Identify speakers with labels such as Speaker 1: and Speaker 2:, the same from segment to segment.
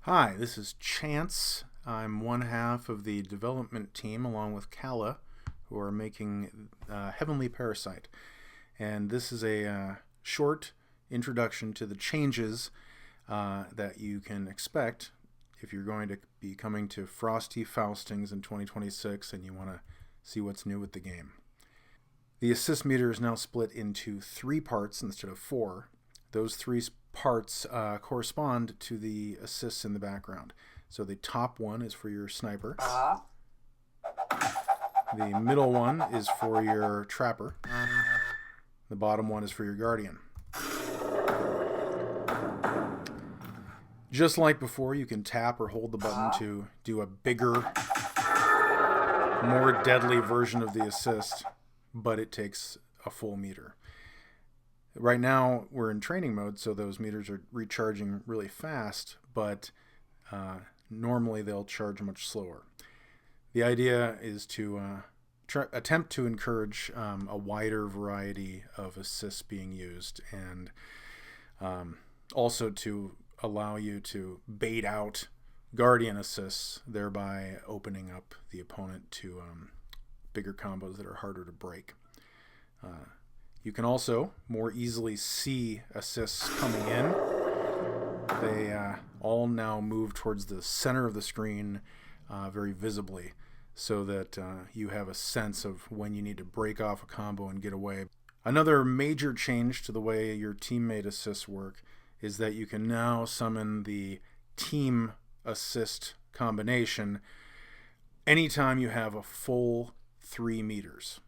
Speaker 1: Hi, this is Chance. I'm one half of the development team along with Kala, who are making Heavenly Parasite. And this is a short introduction to the changes that you can expect if you're going to be coming to Frosty Faustings in 2026 and you want to see what's new with the game. The assist meter is now split into 3 parts instead of 4. Those 3 parts correspond to the assists in the background. So the top one is for your sniper. The middle one is for your trapper. The bottom one is for your guardian. Just like before, you can tap or hold the button to do a bigger, more deadly version of the assist, but it takes a full meter. Right now, we're in training mode, so those meters are recharging really fast, but normally they'll charge much slower. The idea is to attempt to encourage a wider variety of assists being used, and also to allow you to bait out guardian assists, thereby opening up the opponent to bigger combos that are harder to break. You can also more easily see assists coming in. They all now move towards the center of the screen very visibly, so that you have a sense of when you need to break off a combo and get away. Another major change to the way your teammate assists work is that you can now summon the team assist combination anytime you have a full 3 meters.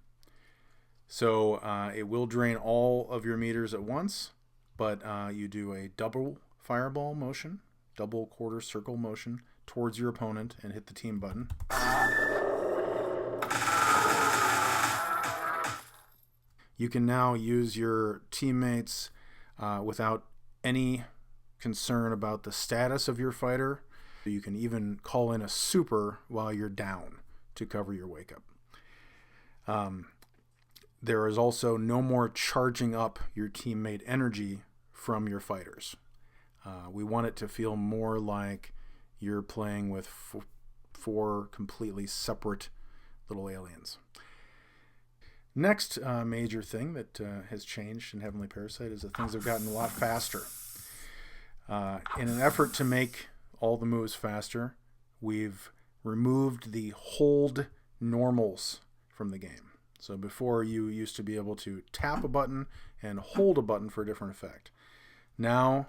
Speaker 1: So it will drain all of your meters at once, but you do a double fireball motion, double quarter circle motion towards your opponent and hit the team button. You can now use your teammates without any concern about the status of your fighter. You can even call in a super while you're down to cover your wake up. There is also no more charging up your teammate energy from your fighters. We want it to feel more like you're playing with 4 completely separate little aliens. Next major thing that has changed in Heavenly Parasite is that things have gotten a lot faster. In an effort to make all the moves faster, we've removed the hold normals from the game. So before, you used to be able to tap a button and hold a button for a different effect. Now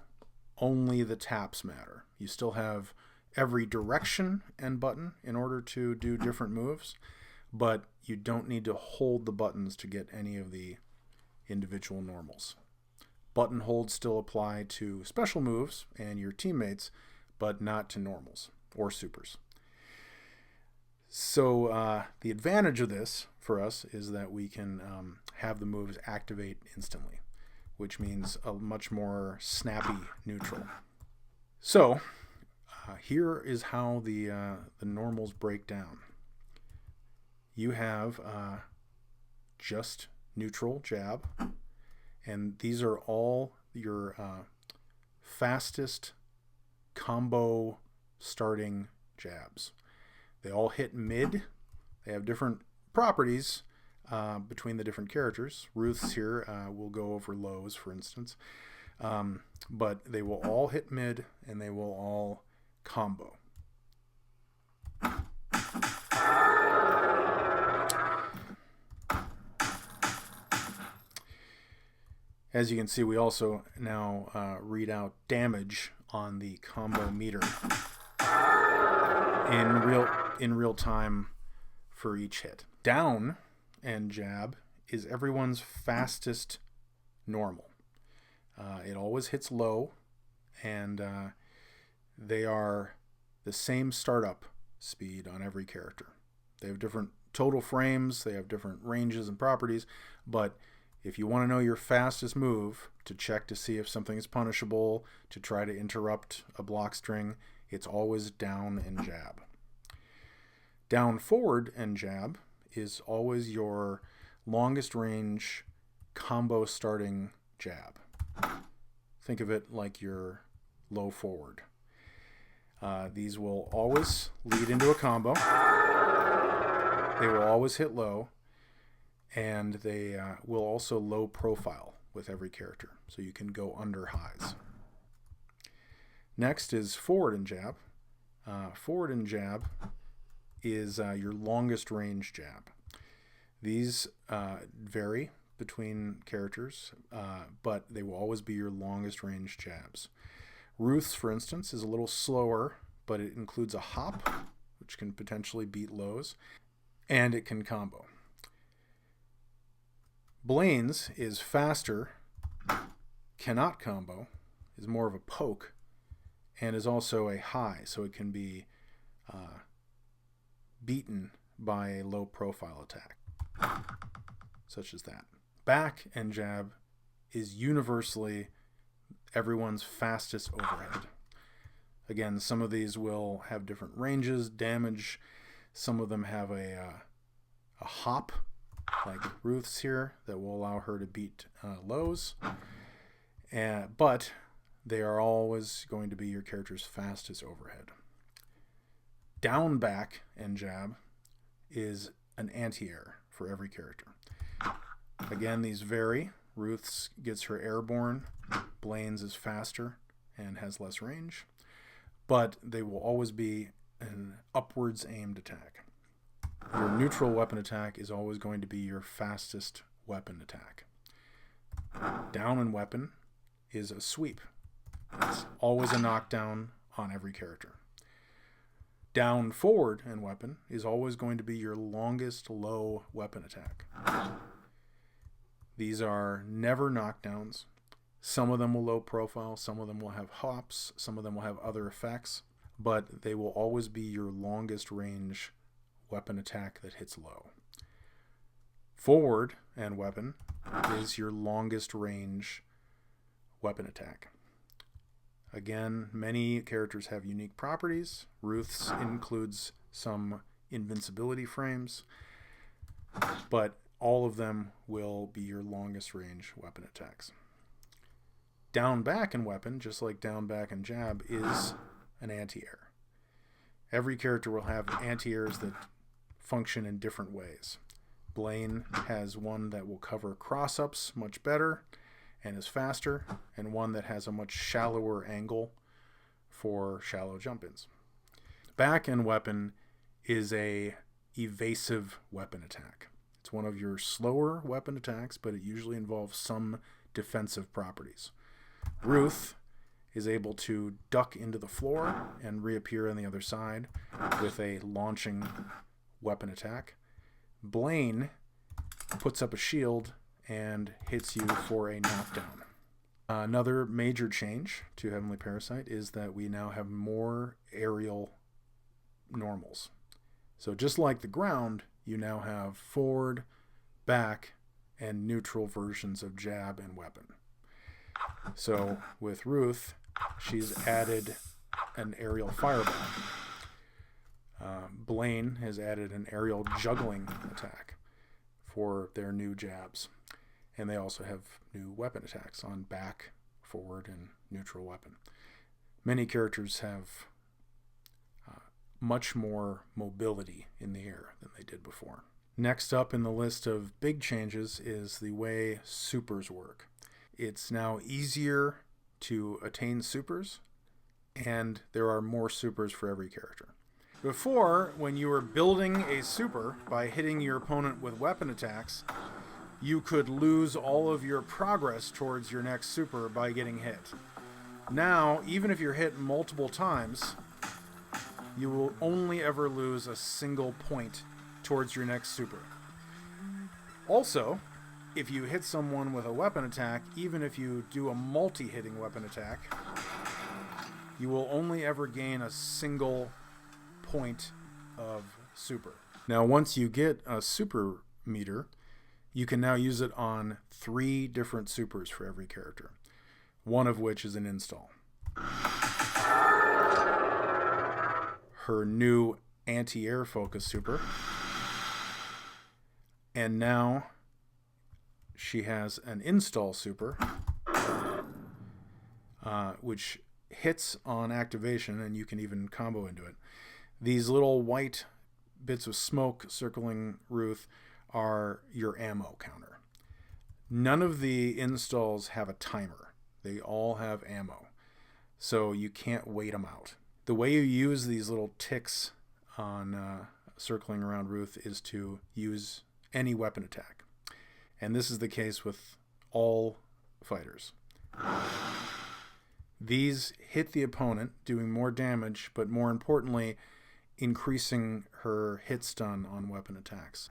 Speaker 1: only the taps matter. You still have every direction and button in order to do different moves, but you don't need to hold the buttons to get any of the individual normals. Button holds still apply to special moves and your teammates, but not to normals or supers. So the advantage of this for us is that we can have the moves activate instantly, which means a much more snappy neutral. So here is how the normals break down. You have just neutral jab, and these are all your fastest combo starting jabs. They all hit mid. They have different properties between the different characters. Ruth's here will go over lows, for instance. But they will all hit mid, and they will all combo. As you can see, we also now read out damage on the combo meter in real time for each hit. Down and jab is everyone's fastest normal. It always hits low, and they are the same startup speed on every character. They have different total frames, they have different ranges and properties, but if you want to know your fastest move to check to see if something is punishable, to try to interrupt a block string, it's always down and jab. Down forward and jab is always your longest range combo starting jab. Think of it like your low forward. These will always lead into a combo. They will always hit low, and they will also low profile with every character, so you can go under highs. Next is forward and jab. Forward and jab is your longest range jab. These vary between characters, but they will always be your longest range jabs. Ruth's, for instance, is a little slower, but it includes a hop, which can potentially beat lows, and it can combo. Blaine's is faster, cannot combo, is more of a poke, and is also a high, so it can be beaten by a low profile attack, such as that. Back and jab is universally everyone's fastest overhead. Again, some of these will have different ranges, damage. Some of them have a hop, like Ruth's here, that will allow her to beat lows. But they are always going to be your character's fastest overhead. Down, back, and jab is an anti-air for every character. Again, these vary. Ruth's gets her airborne. Blaine's is faster and has less range. But they will always be an upwards aimed attack. Your neutral weapon attack is always going to be your fastest weapon attack. Down and weapon is a sweep. It's always a knockdown on every character. Down, forward, and weapon is always going to be your longest low weapon attack. These are never knockdowns. Some of them will low profile, some of them will have hops, some of them will have other effects, but they will always be your longest range weapon attack that hits low. Forward and weapon is your longest range weapon attack. Again, many characters have unique properties. Ruth's includes some invincibility frames, but all of them will be your longest range weapon attacks. Down, back, and weapon, just like down, back, and jab, is an anti-air. Every character will have anti-airs that function in different ways. Blaine has one that will cover cross-ups much better and is faster, and one that has a much shallower angle for shallow jump-ins. Back and weapon is a evasive weapon attack. It's one of your slower weapon attacks, but it usually involves some defensive properties. Ruth is able to duck into the floor and reappear on the other side with a launching weapon attack. Blaine puts up a shield and hits you for a knockdown. Another major change to Heavenly Parasite is that we now have more aerial normals. So just like the ground, you now have forward, back, and neutral versions of jab and weapon. So with Ruth, she's added an aerial fireball. Blaine has added an aerial juggling attack for their new jabs. And they also have new weapon attacks on back, forward, and neutral weapon. Many characters have much more mobility in the air than they did before. Next up in the list of big changes is the way supers work. It's now easier to attain supers, and there are more supers for every character. Before, when you were building a super by hitting your opponent with weapon attacks, you could lose all of your progress towards your next super by getting hit. Now, even if you're hit multiple times, you will only ever lose a single point towards your next super. Also, if you hit someone with a weapon attack, even if you do a multi-hitting weapon attack, you will only ever gain a single point of super. Now, once you get a super meter, you can now use it on 3 different supers for every character, one of which is an install. Her new anti-air focus super, and now she has an install super, which hits on activation, and you can even combo into it. These little white bits of smoke circling Ruth are your ammo counter. None of the installs have a timer. They all have ammo, so you can't wait them out. The way you use these little ticks on circling around Ruth is to use any weapon attack. And this is the case with all fighters. These hit the opponent, doing more damage, but more importantly, increasing her hit stun on weapon attacks.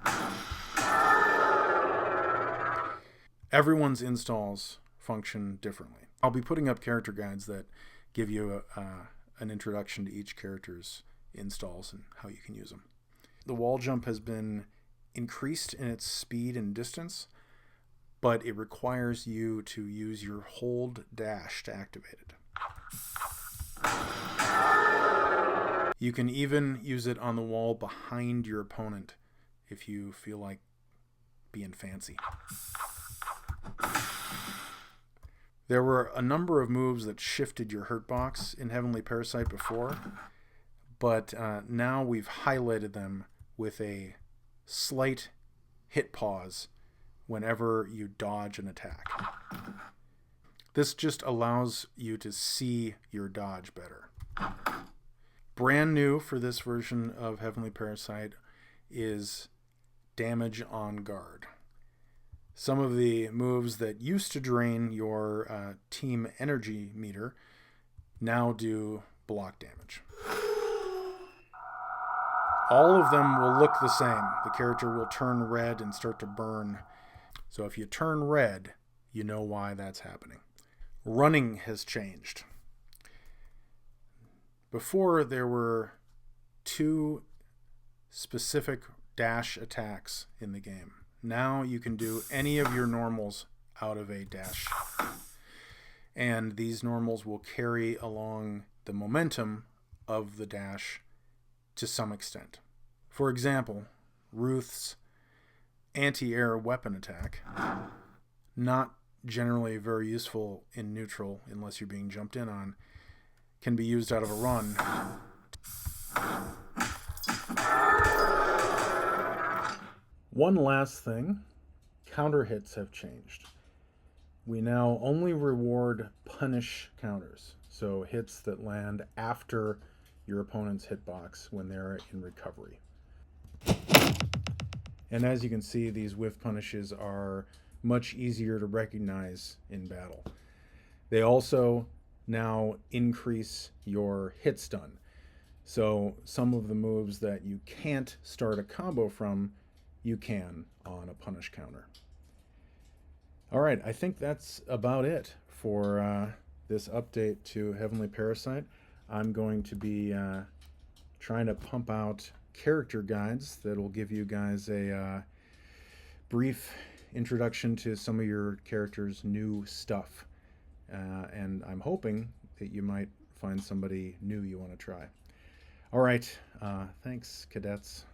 Speaker 1: Everyone's installs function differently. I'll be putting up character guides that give you an introduction to each character's installs and how you can use them. The wall jump has been increased in its speed and distance, but it requires you to use your hold dash to activate it. You can even use it on the wall behind your opponent if you feel like being fancy. There were a number of moves that shifted your hurt box in Heavenly Parasite before, but now we've highlighted them with a slight hit pause whenever you dodge an attack. This just allows you to see your dodge better. Brand new for this version of Heavenly Parasite is damage on guard. Some of the moves that used to drain your team energy meter now do block damage. All of them will look the same. The character will turn red and start to burn. So if you turn red, you know why that's happening. Running has changed. Before, there were 2 specific dash attacks in the game. Now you can do any of your normals out of a dash. And these normals will carry along the momentum of the dash to some extent. For example, Ruth's anti-air weapon attack, not generally very useful in neutral unless you're being jumped in on, can be used out of a run. One last thing, counter hits have changed. We now only reward punish counters, so hits that land after your opponent's hitbox when they're in recovery. And as you can see, these whiff punishes are much easier to recognize in battle. They also now increase your hit stun. So some of the moves that you can't start a combo from, you can on a punish counter. All right, I think that's about it for this update to Heavenly Parasite. I'm going to be trying to pump out character guides that will give you guys a brief introduction to some of your characters' new stuff. And I'm hoping that you might find somebody new you want to try. All right, thanks, cadets.